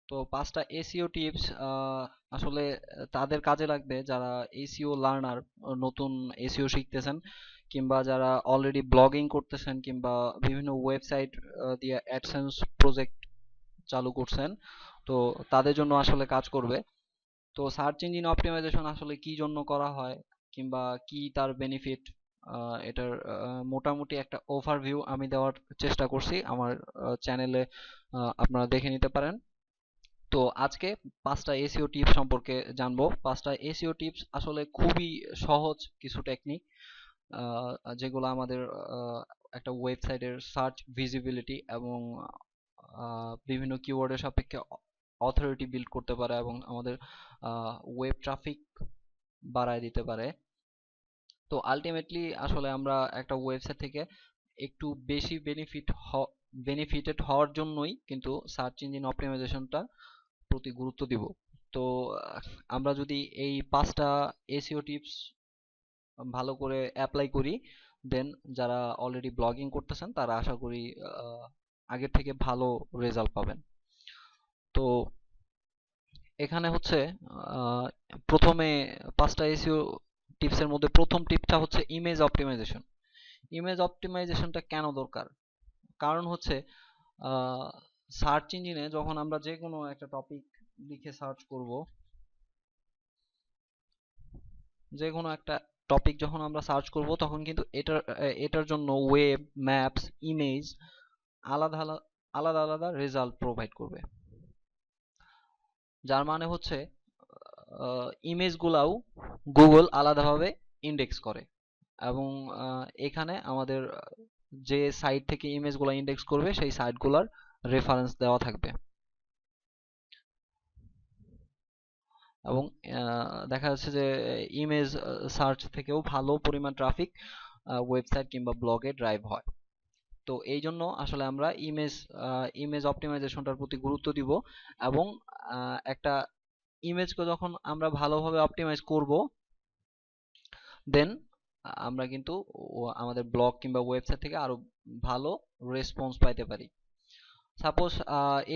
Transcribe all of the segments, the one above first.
তো 5টা SEO tips আসলে তাদের কাজে লাগবে যারা এসইও লার্নার, নতুন এসইও শিখতেছেন, কিংবা যারা অলরেডি ব্লগিং করতেছেন, কিংবা বিভিন্ন ওয়েবসাইট দিয়ে অ্যাডসেন্স প্রজেক্ট চালু করছেন। তো তাদের জন্য আসলে কাজ করবে। তো সার্চ ইঞ্জিন অপটিমাইজেশন আসলে কি জন্য করা হয়, কিংবা কি তার বেনিফিট, এটার মোটামুটি একটা ওভারভিউ আমি দেওয়ার চেষ্টা করছি আমার চ্যানেলে, আপনারা দেখে নিতে পারেন। তো আজকে 5টা এসইও টিপস সম্পর্কে জানবো। 5টা এসইও টিপস আসলে খুবই সহজ কিছু টেকনিক, যেগুলো আমাদের একটা ওয়েবসাইটের সার্চ ভিজিবিলিটি এবং বিভিন্ন কিওয়ার্ডের সাপেক্ষে অথরিটি বিল্ড করতে পারে এবং আমাদের ওয়েব ট্রাফিক বাড়ায় দিতে পারে। তো আলটিমেটলি আসলে আমরা একটা ওয়েবসাইট থেকে একটু বেশি বেনিফিটেড হওয়ার জন্যই কিন্তু সার্চ ইঞ্জিন অপটিমাইজেশনটা প্রতি গুরুত্ব দিব। তো আমরা যদি এই 5টা এসইও টিপস ভালো করে অ্যাপ্লাই করি, দেন যারা অলরেডি ব্লগিং করতেছেন তারা আশা করি আগের থেকে ভালো রেজাল্ট পাবেন। তো এখানে হচ্ছে আহ, প্রথমে 5টা এসইও টিপসের মধ্যে প্রথম টিপটা হচ্ছে ইমেজ অপটিমাইজেশন। ইমেজ অপটিমাইজেশনটা কেন দরকার? কারণ হচ্ছে সার্চ ইঞ্জিনে যখন আমরা যে কোনো একটা টপিক লিখে সার্চ করব, যে কোনো একটা টপিক যখন আমরা সার্চ করব তখন কিন্তু এটার জন্য ওয়েব, ম্যাপস, ইমেজ আলাদা আলাদা আলাদা আলাদা রেজাল্ট প্রোভাইড করবে। যার মানে হচ্ছে ইমেজগুলাও গুগল আলাদাভাবে ইন্ডেক্স করে, এবং এখানে আমাদের যে সাইট থেকে ইমেজগুলো ইন্ডেক্স করবে সেই সাইটগুলোর রেফারেন্স দেওয়া থাকবে। এবং দেখা যাচ্ছে যে ইমেজ সার্চ থেকেও ভালো পরিমাণ ট্রাফিক ওয়েবসাইট কিংবা ব্লগে ড্রাইভ হয়। তো এই জন্য আসলে আমরা ইমেজ অপটিমাইজেশনটার প্রতি গুরুত্ব দিব। এবং একটা ইমেজকে যখন আমরা ভালোভাবে অপটিমাইজ করব, দেন আমরা কিন্তু আমাদের ব্লগ কিংবা ওয়েবসাইট থেকে আরো ভালো রেসপন্স পাইতে পারি। সাপোজ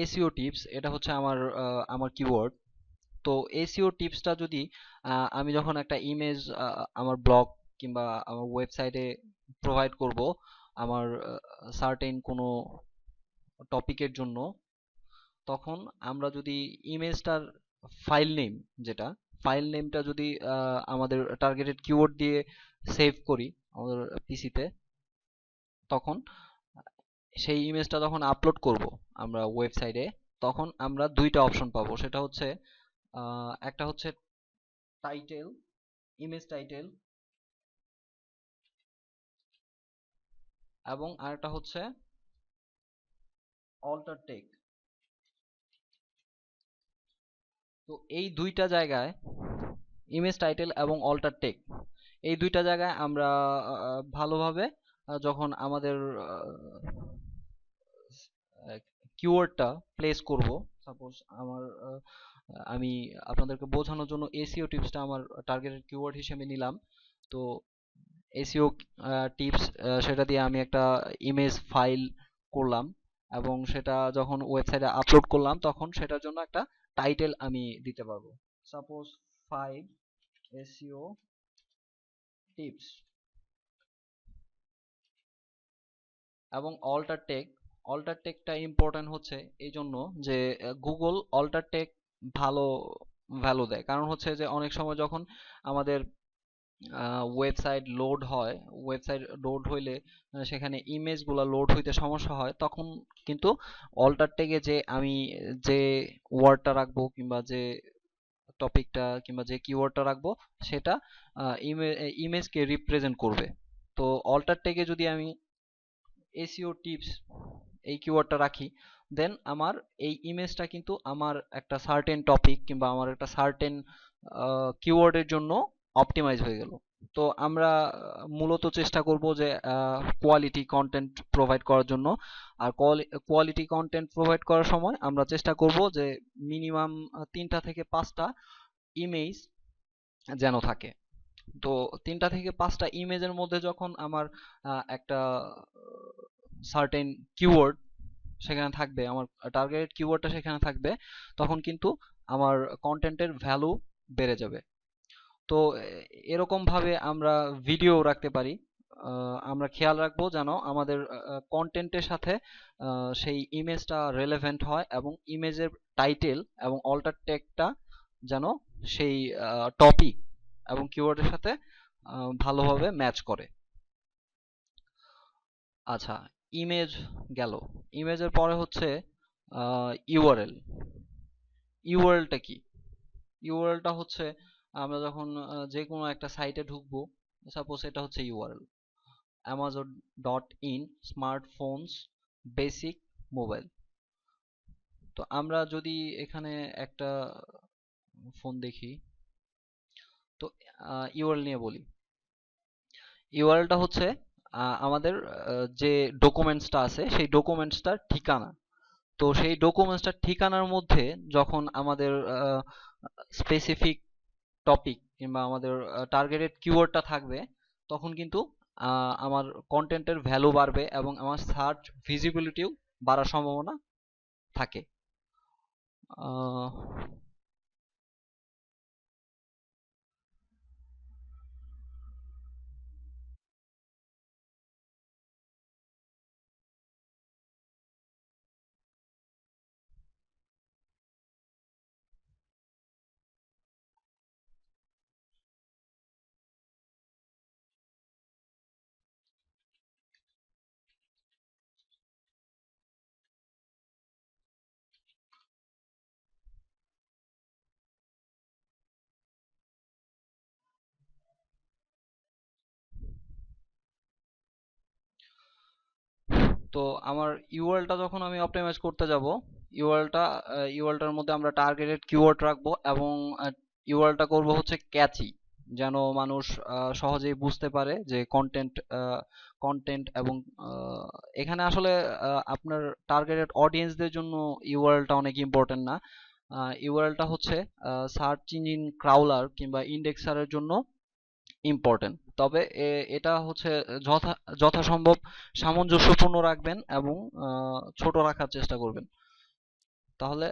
এসইও টিপস, এটা হচ্ছে আমার কিওয়ার্ড। তো এসইও টিপসটা যদি আমি যখন একটা ইমেজ আমার ব্লগ কিংবা আমার ওয়েবসাইটে প্রোভাইড করব আমার সার্টেন কোনো টপিকের জন্য, তখন আমরা যদি ইমেজটার ফাইল নেম, যেটা ফাইল নেমটা যদি আমাদের টার্গেটেড কিওয়ার্ড দিয়ে সেভ করি আমাদের পিসিতে, তখন সেই ইমেজটা যখন আপলোড করব আমরা ওয়েবসাইটে, তখন আমরা দুইটা অপশন পাবো। সেটা হচ্ছে একটা হচ্ছে টাইটেল, ইমেজ টাইটেল, এবং আরেকটা হচ্ছে অল্টার টেক্সট। তো এই দুইটা জায়গায়, ইমেজ টাইটেল এবং অল্টার টেক্সট, এই দুইটা জায়গায় আমরা ভালোভাবে যখন আমাদের কিওয়ার্ডটা প্লেস করব, সাপোজ আমি আপনাদেরকে বোঝানোর জন্য এসইও টিপসটা আমার টার্গেটেড কিওয়ার্ড হিসেবে নিলাম। তো এসইও টিপস, সেটা দিয়ে আমি একটা ইমেজ ফাইল করলাম, এবং সেটা যখন ওয়েবসাইটে আপলোড করলাম তখন সেটার জন্য একটা টাইটেল আমি দিতে পারবো। সাপোজ 5 এসইও টিপস, এবং অল্টার টেকটা ইম্পর্টেন্ট হচ্ছে এই জন্য যে গুগল অল্টার টেক ভালো ভ্যালু দেয়। কারণ হচ্ছে যে অনেক সময় যখন আমাদের ওয়েবসাইট লোড হইলে সেখানে ইমেজগুলো লোড হইতে সমস্যা হয়, তখন কিন্তু অল্টার টেগে যে আমি যে ওয়ার্ডটা রাখবো কিংবা যে টপিকটা কিংবা যে কিওয়ার্ডটা রাখবো সেটা ইমেজকে রিপ্রেজেন্ট করবে। তো অল্টার টেগে যদি আমি এসইও টিপস এই কিওয়ার্ডটা রাখি, দেন আমার এই ইমেজটা কিন্তু আমার একটা সার্টেন টপিক কিংবা আমার একটা সার্টেন কিওয়ার্ডের জন্য অপটিমাইজ হয়ে গেল। তো আমরা মূলত চেষ্টা করব যে কোয়ালিটি কন্টেন্ট প্রোভাইড করার জন্য। আর কোয়ালিটি কন্টেন্ট প্রোভাইড করার সময় আমরা চেষ্টা করব যে মিনিমাম 3টা থেকে 5টা ইমেজ যেন থাকে। তো 3টা থেকে 5টা ইমেজের মধ্যে যখন আমার একটা সার্টেন কিওয়ার্ড সেখানে থাকবে, আমার টার্গেটেড কিওয়ার্ডটা সেখানে থাকবে, তখন কিন্তু আমার কন্টেন্টের ভ্যালু বেড়ে যাবে। তো এরকম ভাবে আমরা ভিডিও রাখতে পারি। আমরা খেয়াল রাখবো যেন আমাদের কন্টেন্টের সাথে সেই ইমেজটা রেলেভেন্ট হয়, এবং ইমেজের টাইটেল এবং অল্টার টেগটা যেন সেই টপিক এবং কিওয়ার্ডের সাথে ভালোভাবে ম্যাচ করে। আচ্ছা, ইমেজ গেল। ইমেজের পরে হচ্ছে ইউআরএল। ইউআরএলটা কি? ইউআরএলটা হচ্ছে আমরা যখন যে কোনো একটা সাইটে ঢুকবো, সাপোজ এটা হচ্ছে URL, amazon.in smartphones basic mobile. তো আমরা যদি এখানে একটা ফোন দেখি, তো ইউআরএল নিয়ে বলি। ইউআরএলটা হচ্ছে আমাদের যে ডকুমেন্টসটা আছে সেই ডকুমেন্টসটার ঠিকানা। তো সেই ডকুমেন্টসটার ঠিকানার মধ্যে যখন আমাদের স্পেসিফিক টপিক কিংবা আমাদের টার্গেটেড কিওয়ার্ডটা থাকবে, তখন কিন্তু আমার কন্টেন্টের ভ্যালু বাড়বে এবং আমার সার্চ ভিজিবিলিটিও বাড়ার সম্ভাবনা থাকে। আহ, তো আমার ইউআরএলটা যখন আমি অপটিমাইজ করতে যাব, ইউআরএলটার মধ্যে আমরা টার্গেটেড কিওয়ার্ড রাখবো, এবং ইউআরএলটা করব হচ্ছে ক্যাচি, যেন মানুষ সহজেই বুঝতে পারে যে কন্টেন্ট এবং এখানে আসলে আপনার টার্গেটেড অডিয়েন্সদের জন্য ইউআরএলটা অনেক ইম্পর্টেন্ট না। ইউআরএলটা হচ্ছে সার্চ ইঞ্জিন ক্রাউলার কিংবা ইন্ডেক্সারের জন্য ইম্পর্টেন্ট। তবে এটা হচ্ছে যথাসম্ভব সামঞ্জস্যপূর্ণ রাখবেন এবং ছোট রাখার চেষ্টা করবেন, তাহলে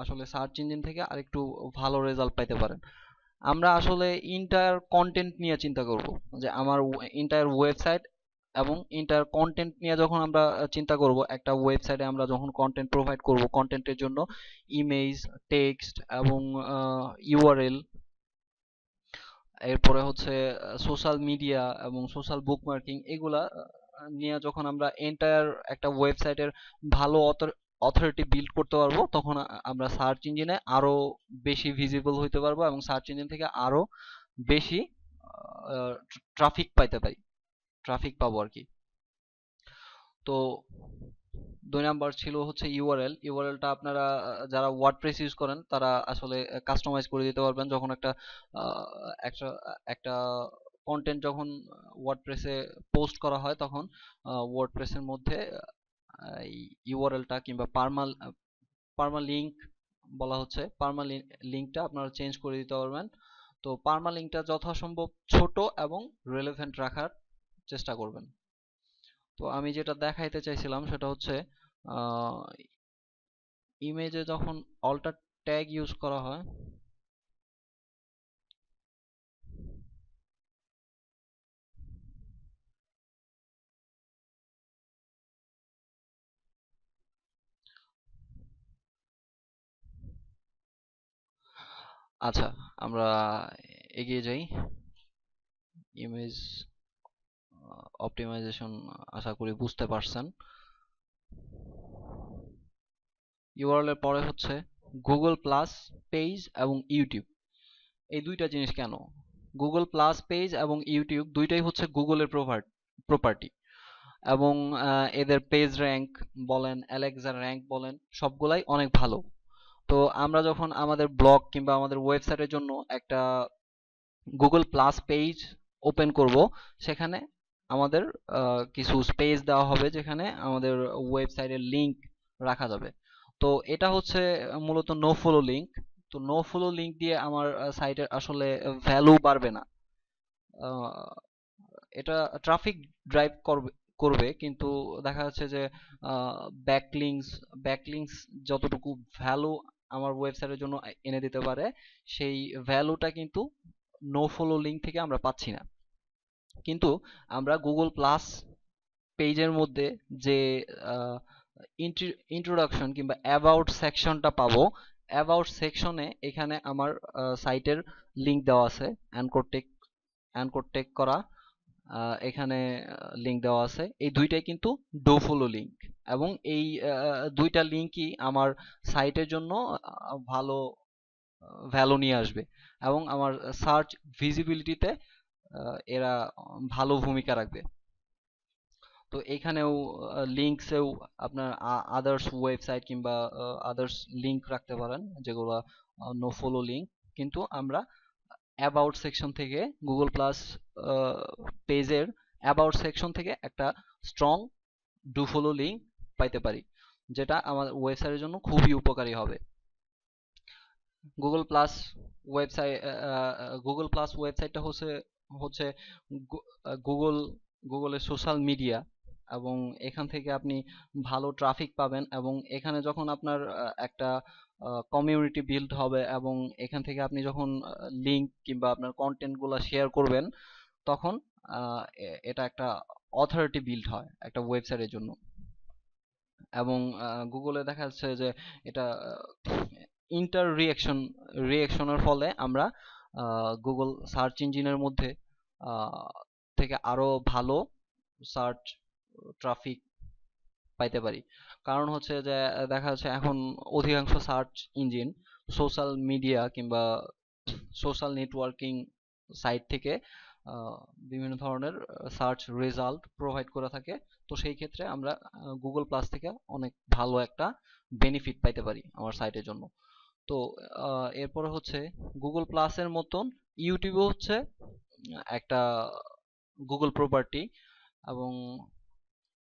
আসলে সার্চ ইঞ্জিন থেকে আরেকটু ভালো রেজাল্ট পাইতে পারেন। আমরা আসলে ইন্টায়ার কন্টেন্ট নিয়ে চিন্তা করব, যে আমার ইন্টায়ার ওয়েবসাইট এবং ইন্টায়ার কন্টেন্ট নিয়ে যখন আমরা চিন্তা করব, একটা ওয়েবসাইটে আমরা যখন কন্টেন্ট প্রোভাইড করব, কন্টেন্টের জন্য ইমেজ, টেক্সট এবং ইউআরএল, এরপরে হচ্ছে সোশ্যাল মিডিয়া এবং সোশ্যাল বুকমার্কিং, এগুলা নিয়ে যখন আমরা এন্টায়ার একটা ওয়েবসাইটের ভালো অথরিটি বিল্ড করতে পারবো, তখন আমরা সার্চ ইঞ্জিনে আরো বেশি ভিজিবল হইতে পারবো এবং সার্চ ইঞ্জিন থেকে আরো বেশি ট্রাফিক পাইতে পারি, ট্রাফিক পাবো আর কি। তো 2 নাম্বার ছিল হচ্ছে ইউআরএল। ইউআরএলটা আপনারা যারা ওয়ার্ডপ্রেস ইউজ করেন তারা আসলে কাস্টমাইজ করে দিতে পারবেন। যখন আহ, একটা একটা কন্টেন্ট যখন ওয়ার্ডপ্রেসে পোস্ট করা হয়, তখন ওয়ার্ডপ্রেসের মধ্যে ইউআরএলটা কিংবা পার্মালিঙ্ক বলা হচ্ছে, পার্মালিঙ্কটা আপনারা চেঞ্জ করে দিতে পারবেন। তো পার্মালিঙ্কটা যথাসম্ভব ছোট এবং রেলেভেন্ট রাখার চেষ্টা করবেন। তো আমি যেটা দেখাইতে চাইছিলাম সেটা হচ্ছে ইমেজে যখন অল্টার ট্যাগ ইউজ করা হয়। আচ্ছা, আমরা এগিয়ে যাই। ইমেজ অপটিমাইজেশন আশা করি বুঝতে পারছেন। ইউআরএল এর পরে হচ্ছে গুগল প্লাস পেজ এবং ইউটিউব। এই দুইটা জিনিস কেন? গুগল প্লাস পেজ এবং ইউটিউব দুইটাই হচ্ছে গুগলের প্রপার্টি, এবং এদের পেজ র্যাঙ্ক বলেন, অ্যালেক্সা র্যাঙ্ক বলেন, সবগুলাই অনেক ভালো। তো আমরা যখন আমাদের ব্লগ কিংবা আমাদের ওয়েবসাইটের জন্য একটা গুগল প্লাস পেজ ওপেন করব, সেখানে আমাদের কিছু স্পেস দেওয়া হবে যেখানে আমাদের ওয়েবসাইটের লিংক রাখা যাবে। তো এটা হচ্ছে মূলত নো ফলো লিংক। তো নো ফলো লিংক দিয়ে আমার সাইটের আসলে ভ্যালু বাড়বে না। আহ, এটা ট্রাফিক ড্রাইভ করবে, কিন্তু দেখা যাচ্ছে যে ব্যাকলিংস ব্যাকলিংস যতটুকু ভ্যালু আমার ওয়েবসাইটের জন্য এনে দিতে পারে, সেই ভ্যালুটা কিন্তু নো ফলো লিঙ্ক থেকে আমরা পাচ্ছি না। কিন্তু আমরা গুগল প্লাস পেজের মধ্যে যে ইন্ট্রোডাকশন কিংবা অ্যাবাউট সেকশনটা পাবো, অ্যাবাউট সেকশনে এখানে আমার সাইটের লিংক দেওয়া আছে, অ্যানকোর টেক করা, এখানে লিংক দেওয়া আছে। এই দুইটাই কিন্তু ডো ফলো লিংক, এবং এই দুইটা লিংকই আমার সাইটের জন্য ভালো ভ্যালু নিয়ে আসবে, এবং আমার সার্চ ভিজিবিলিটিতে এরা ভালো ভূমিকা রাখবে। তো এখানেও লিঙ্কসেও আপনার আদার্স ওয়েবসাইট কিংবা আদার্স লিঙ্ক রাখতে পারেন, যেগুলো নো ফলো লিঙ্ক, কিন্তু আমরা অ্যাবাউট সেকশন থেকে, গুগল প্লাস পেজের অ্যাবাউট সেকশন থেকে একটা স্ট্রং ডু ফলো লিঙ্ক পাইতে পারি, যেটা আমার ওয়েবসাইটের জন্য খুবই উপকারী হবে। Google plus website Google plus ওয়েবসাইটটা হচ্ছে হচ্ছে গুগল গুগলের সোশ্যাল মিডিয়া, এবং এখান থেকে আপনি ভালো ট্রাফিক পাবেন, এবং এখানে যখন আপনার একটা কমিউনিটি বিল্ড হবে, এবং এখান থেকে আপনি যখন লিংক কিংবা আপনার কন্টেন্টগুলো শেয়ার করবেন, তখন এটা একটা অথরিটি বিল্ড হয় একটা ওয়েবসাইটের জন্য। এবং গুগলে দেখা যাচ্ছে যে এটা ইন্টার রিঅ্যাকশনের ফলে আমরা গুগল সার্চ ইঞ্জিনের মধ্যে থেকে আরো ভালো সার্চ ট্রাফিক পাইতে পারি। কারণ হচ্ছে যে দেখা যাচ্ছে এখন অধিকাংশ সার্চ ইঞ্জিন সোশ্যাল মিডিয়া কিংবা সোশ্যাল নেটওয়ার্কিং সাইট থেকে বিভিন্ন ধরনের সার্চ রেজাল্ট প্রোভাইড করে থাকে। তো সেই ক্ষেত্রে আমরা গুগল প্লাস থেকে অনেক ভালো একটা বেনিফিট পাইতে পারি আমার সাইটের জন্য। তো এরপরে হচ্ছে গুগল প্লাসের মতন ইউটিউবও হচ্ছে একটা গুগল প্রপার্টি, এবং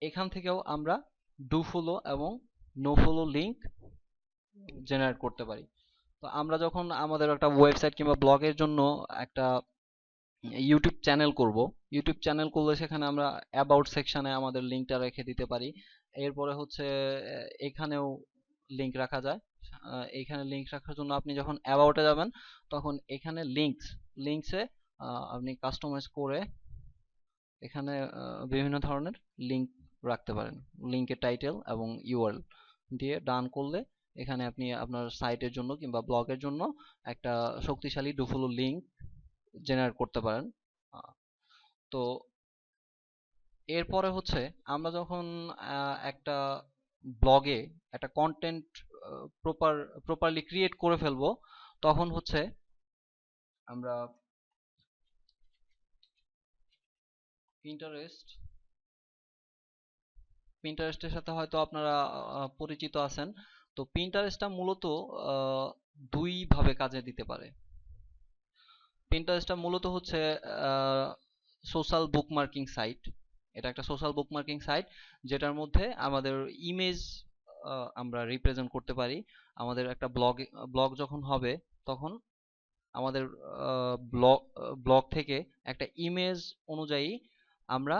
এখান থেকেও আমরা ডু ফলো এবং নো ফলো লিংক জেনারেট করতে পারি। তো আমরা যখন আমাদের একটা ওয়েবসাইট কিংবা ব্লগের জন্য একটা ইউটিউব চ্যানেল করব, ইউটিউব চ্যানেল করলে সেখানে আমরা অ্যাবাউট সেকশনে আমাদের লিংকটা রেখে দিতে পারি। এরপরে হচ্ছে এখানেও লিংক রাখা যায়। এখানে লিংক রাখার জন্য আপনি যখন অ্যাবাউটে যাবেন, তখন এখানে লিংকসে আপনি কাস্টমাইজ করে এখানে বিভিন্ন ধরনের লিংক রাখতে পারেন। লিংকের টাইটেল এবং ইউআরএল দিয়ে ডান করলে এখানে আপনি আপনার সাইটের জন্য কিংবা ব্লগের জন্য একটা শক্তিশালী ডুফলো লিংক জেনারেট করতে পারেন। তো এরপরে হচ্ছে আমরা যখন একটা ব্লগে একটা কন্টেন্ট প্রপারলি ক্রিয়েট করে ফেলবো, তখন হচ্ছে আমরা পিন্টারেস্টের সাথে হয়তো আপনারা পরিচিত আছেন। তো পিন্টারেস্টটা মূলত দুই ভাবে কাজে দিতে পারে। পিন্টারেস্টটা মূলত হচ্ছে সোশ্যাল বুকমার্কিং সাইট। এটা একটা সোশ্যাল বুকমার্কিং সাইট, যেটার মধ্যে আমাদের ইমেজ আমরা রিপ্রেজেন্ট করতে পারি। আমাদের একটা ব্লগ যখন হবে, তখন আমাদের ব্লগ থেকে একটা ইমেজ অনুযায়ী আমরা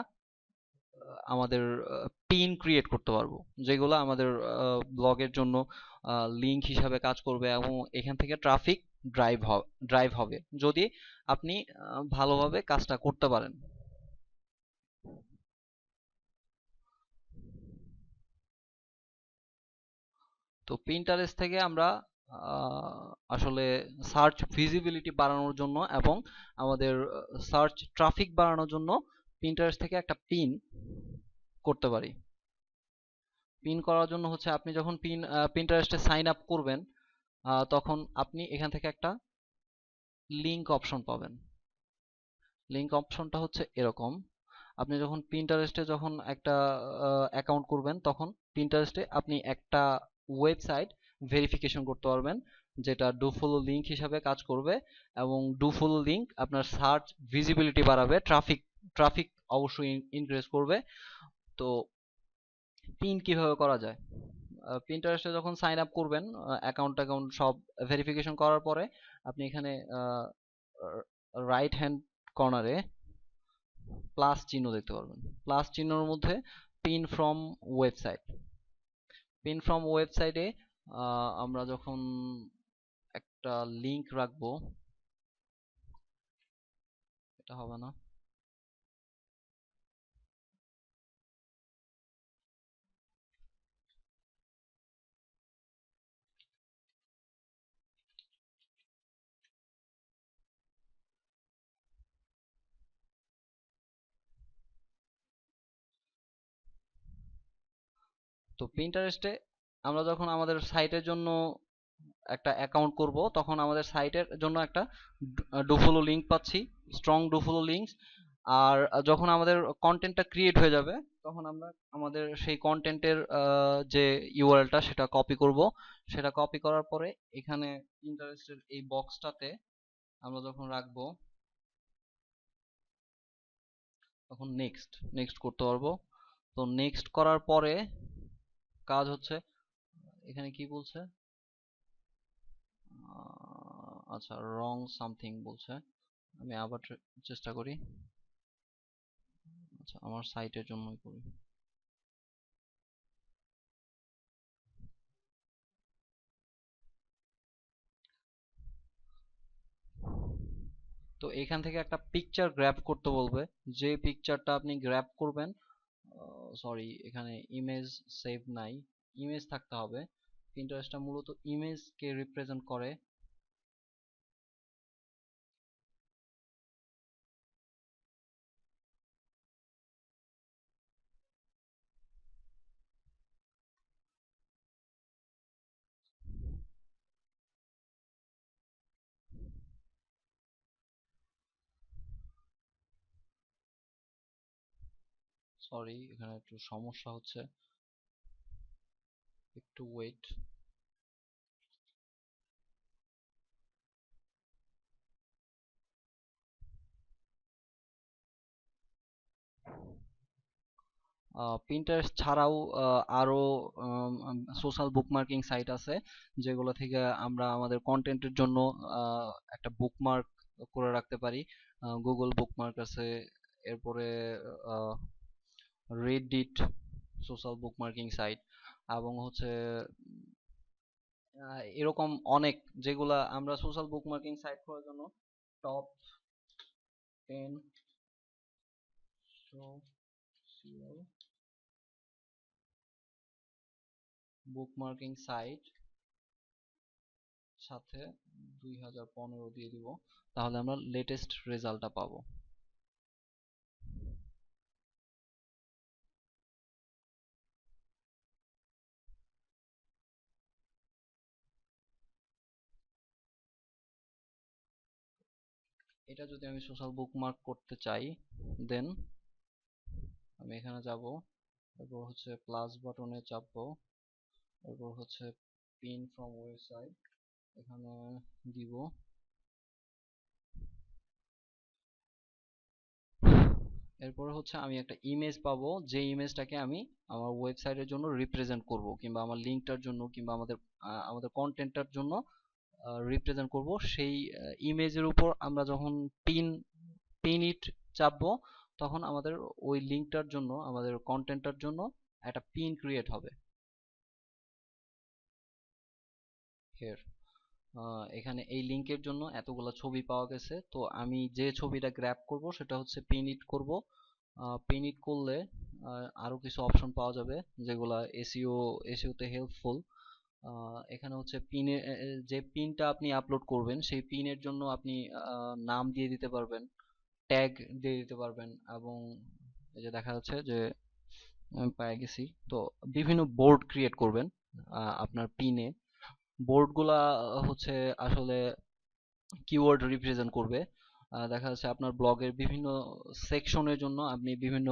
আমাদের পিন ক্রিয়েট করতে পারবো, যেগুলো আমাদের ব্লগের জন্য লিংক হিসাবে কাজ করবে, এবং এখান থেকে ট্রাফিক ড্রাইভ হবে যদি আপনি ভালোভাবে কাজটা করতে পারেন। তো পিন্টারেস্ট থেকে আমরা আসলে সার্চ ভিজিবিলিটি বাড়ানোর জন্য এবং আমাদের সার্চ ট্রাফিক বাড়ানোর জন্য পিন্টারেস্ট থেকে একটা পিন করতে পারি। পিন করার জন্য হচ্ছে আপনি যখন পিন্টারেস্টে সাইন আপ করবেন, তখন আপনি এখান থেকে একটা লিংক অপশন পাবেন। লিংক অপশনটা হচ্ছে এরকম। আপনি যখন পিন্টারেস্টে যখন একটা অ্যাকাউন্ট করবেন, তখন পিন্টারেস্টে আপনি একটা ওয়েবসাইট ভেরিফিকেশন করতে পারবেন, যেটা ডু ফলো লিংক হিসাবে কাজ করবে, এবং ডু ফলো লিংক আপনার সার্চ ভিজিবিলিটি বাড়াবে, ট্রাফিক অবশ্যই ইনক্রিজ করবে। তো পিন কিভাবে করা যায়? পিন্টারেস্টে যখন সাইন আপ করবেন, অ্যাকাউন্ট সব ভেরিফিকেশন করার পরে আপনি এখানে রাইট হ্যান্ড কর্নারে প্লাস চিহ্ন দেখতে পারবেন। প্লাস চিহ্নর মধ্যে pin from website, pin from ওয়েবসাইটে আমরা যখন একটা লিংক রাখবো, এটা হবে না। তো পিন্টারেস্টে আমরা যখন আমাদের সাইটের জন্য একটা অ্যাকাউন্ট করব, তখন আমাদের সাইটের জন্য একটা ডুফলো লিংক পাচ্ছি, স্ট্রং ডুফলো লিংক। আর যখন আমাদের কন্টেন্টটা ক্রিয়েট হয়ে যাবে, তখন আমরা আমাদের সেই কন্টেন্টের যে ইউআরএলটা সেটা কপি করব। সেটা কপি করার পরে এখানে পিন্টারেস্টের এই বক্সটাতে আমরা যখন রাখবো, তখন নেক্সট নেক্সট করতে পারবো। তো নেক্সট করার পরে কাজ হচ্ছে, এখানে কি বলছে, আচ্ছা রং সামথিং বলছে, আমি আবার চেষ্টা করি। আচ্ছা আমার সাইটের জন্যই করি। তো এখান থেকে একটা পিকচার গ্র্যাব করতে বলবে। যে পিকচারটা আপনি গ্র্যাব করবেন, সরি এখানে ইমেজ সেভ নাই, ইমেজ থাকতে হবে। পিন্টারেস্টটা মূলত ইমেজকে রিপ্রেজেন্ট করে। সরি এখানে একটু সমস্যা হচ্ছে, একটু ওয়েট। পিন্টারেস্ট ছাড়াও আরো সোশ্যাল বুকমার্কিং সাইট আছে, যেগুলো থেকে আমরা আমাদের কন্টেন্টের জন্য একটা বুকমার্ক করে রাখতে পারি। গুগল বুকমার্ক আছে, এরপরে রেডিট সোশ্যাল বুকমার্কিং সাইট, এবং হচ্ছে এরকম অনেক, যেগুলা আমরা সোশ্যাল বুকমার্কিং সাইট করার জন্য টপ 10 সোশ্যাল বুকমার্কিং সাইট সাথে 2015 দিয়ে দিব, তাহলে আমরা লেটেস্ট রেজাল্টটা পাবো। এটা যদি আমি সোশ্যাল বুকমার্ক করতে চাই, দেন আমি এখানে যাব, এরপর হচ্ছে প্লাস বাটনে চাপবো, এরপর হচ্ছে পিন ফ্রম ওয়েবসাইট এখানে দিব। এরপরে হচ্ছে আমি একটা ইমেজ পাবো, যে ইমেজটাকে আমি আমার ওয়েবসাইটের জন্য রিপ্রেজেন্ট করব, কিংবা আমার লিঙ্কটার জন্য, কিংবা আমাদের কন্টেন্টটার জন্য রিপ্রেজেন্ট করব। সেই ইমেজের উপর আমরা যখন পিন পিন ইট চাপবো, তখন আমাদের ওই লিঙ্কটার জন্য, আমাদের কন্টেন্টটার জন্য একটা পিন ক্রিয়েট হবে। হেয়ার এখানে এই লিংকের জন্য এতগুলা ছবি পাওয়া গেছে, তো আমি যে ছবিটা গ্র্যাব করব সেটা হচ্ছে পিন ইট করব। পিন ইট করলে আরো কিছু অপশন পাওয়া যাবে, যেগুলা এসইও তে হেল্পফুল। এখানে হচ্ছে পিনে, যে পিনটা আপনি আপলোড করবেন সেই পিনের জন্য আপনি নাম দিয়ে দিতে পারবেন, ট্যাগ দিয়ে দিতে পারবেন, এবং এই যে দেখা যাচ্ছে যে আমি পেয়ে গেছি। তো বিভিন্ন বোর্ড ক্রিয়েট করবেন আপনার পিনে। বোর্ডগুলা হচ্ছে আসলে কিওয়ার্ড রিপ্রেজেন্ট করবে। দেখা যাচ্ছে আপনার ব্লগের বিভিন্ন সেকশনের জন্য আপনি বিভিন্ন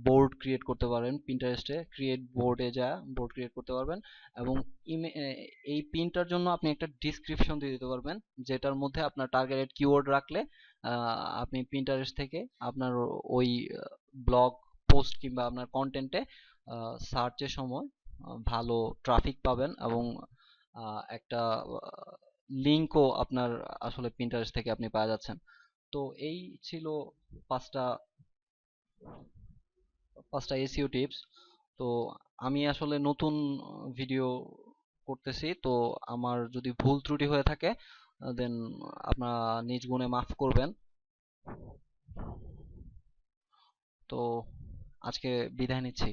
বোর্ড ক্রিয়েট করতে পারেন। পিন্টারেস্টে ক্রিয়েট বোর্ডে যা বোর্ড ক্রিয়েট করতে পারবেন, এবং এই পিনটার জন্য আপনি একটা ডিসক্রিপশন দিয়ে দিতে পারবেন, যেটার মধ্যে আপনার টার্গেটেড কিওয়ার্ড রাখলে আপনি পিন্টারেস্ট থেকে আপনার ওই ব্লগ পোস্ট কিংবা আপনার কন্টেন্টে সার্চের সময় ভালো ট্রাফিক পাবেন, এবং একটা লিংকও আপনার আসলে পিন্টারেস্ট থেকে আপনি পাওয়া যাচ্ছেন। তো এই ছিল পাঁচটা পাঁচটা এসইও টিপস। তো আমি আসলে নতুন ভিডিও করতেছি, তো আমার যদি ভুল ত্রুটি হয়ে থাকে দেন আপনারা নিজ গুণে মাফ করবেন। তো আজকে বিদায় নিচ্ছি।